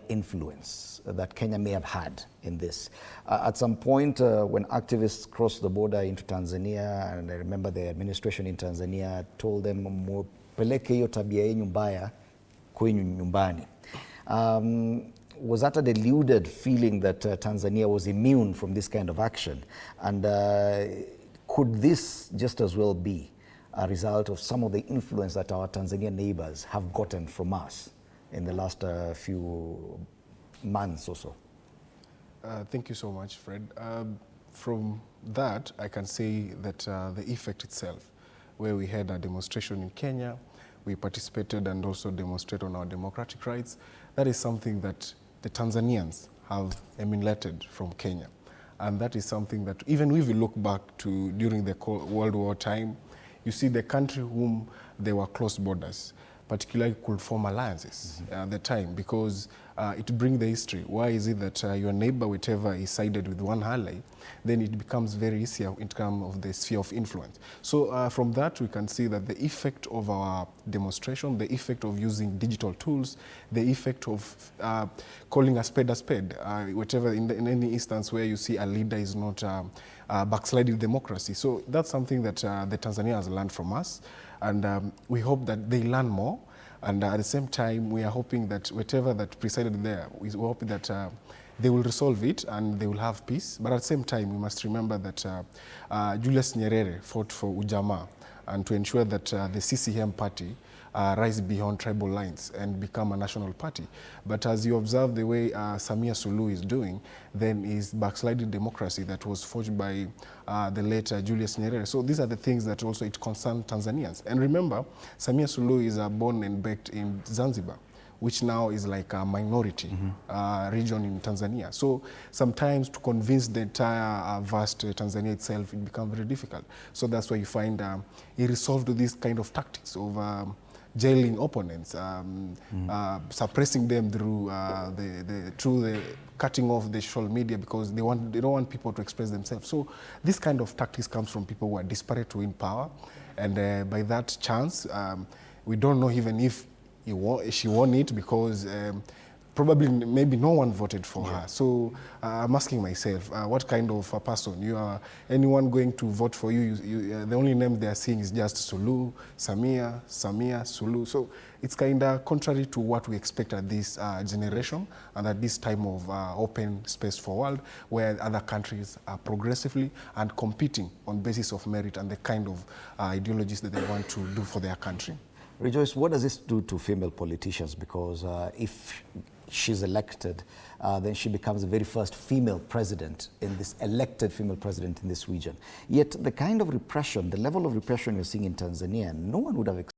influence that Kenya may have had in this. At some point, when activists crossed the border into Tanzania, and I remember the administration in Tanzania told them, "Mupeleke hiyo tabia yenu mbaya kwenyu nyumbani." Was that a deluded feeling that Tanzania was immune from this kind of action? And could this just as well be a result of some of the influence that our Tanzanian neighbors have gotten from us in the last few months or so? Thank you so much, Fred. From that, I can say that the effect itself, where we had a demonstration in Kenya, we participated and also demonstrated on our democratic rights, that is something that the Tanzanians have emulated from Kenya. And that is something that even if we look back to during the World War time, you see the country whom there were close borders, particularly could form alliances at the time, because it brings the history. Why is it that your neighbor, whichever is sided with one ally, then it becomes very easier in terms of the sphere of influence. So from that, we can see that the effect of our demonstration, the effect of using digital tools, the effect of calling a spade, whichever in any instance where you see a leader is not backsliding democracy. So that's something that the Tanzanians learned from us. And we hope that they learn more. And at the same time, we are hoping that whatever that presided there, we hope that they will resolve it and they will have peace. But at the same time, we must remember that Julius Nyerere fought for Ujamaa and to ensure that the CCM party rise beyond tribal lines and become a national party. But as you observe the way Samia Suluhu is doing, then is backsliding democracy that was forged by the late Julius Nyerere. So these are the things that also it concerns Tanzanians. And remember, Samia Suluhu is born and baked in Zanzibar, which now is like a minority region in Tanzania. So sometimes to convince the entire vast Tanzania itself, it becomes very difficult. So that's why you find he resolved to this kind of tactics of jailing opponents, suppressing them through the cutting off the social media, because they don't want people to express themselves. So this kind of tactics comes from people who are desperate to win power, and by that chance, we don't know even if she won it, because probably maybe no one voted for her. So I'm asking myself, what kind of a person you are? Anyone going to vote for you? The only name they are seeing is just Suluhu, Samia, Suluhu. So it's kind of contrary to what we expect at this generation and at this time of open space for world, where other countries are progressively and competing on basis of merit and the kind of ideologies that they want to do for their country. Rejoice, what does this do to female politicians? Because if she's elected, then she becomes the very first female president in this, elected female president in this region. Yet the kind of repression, the level of repression you're seeing in Tanzania, no one would have expected.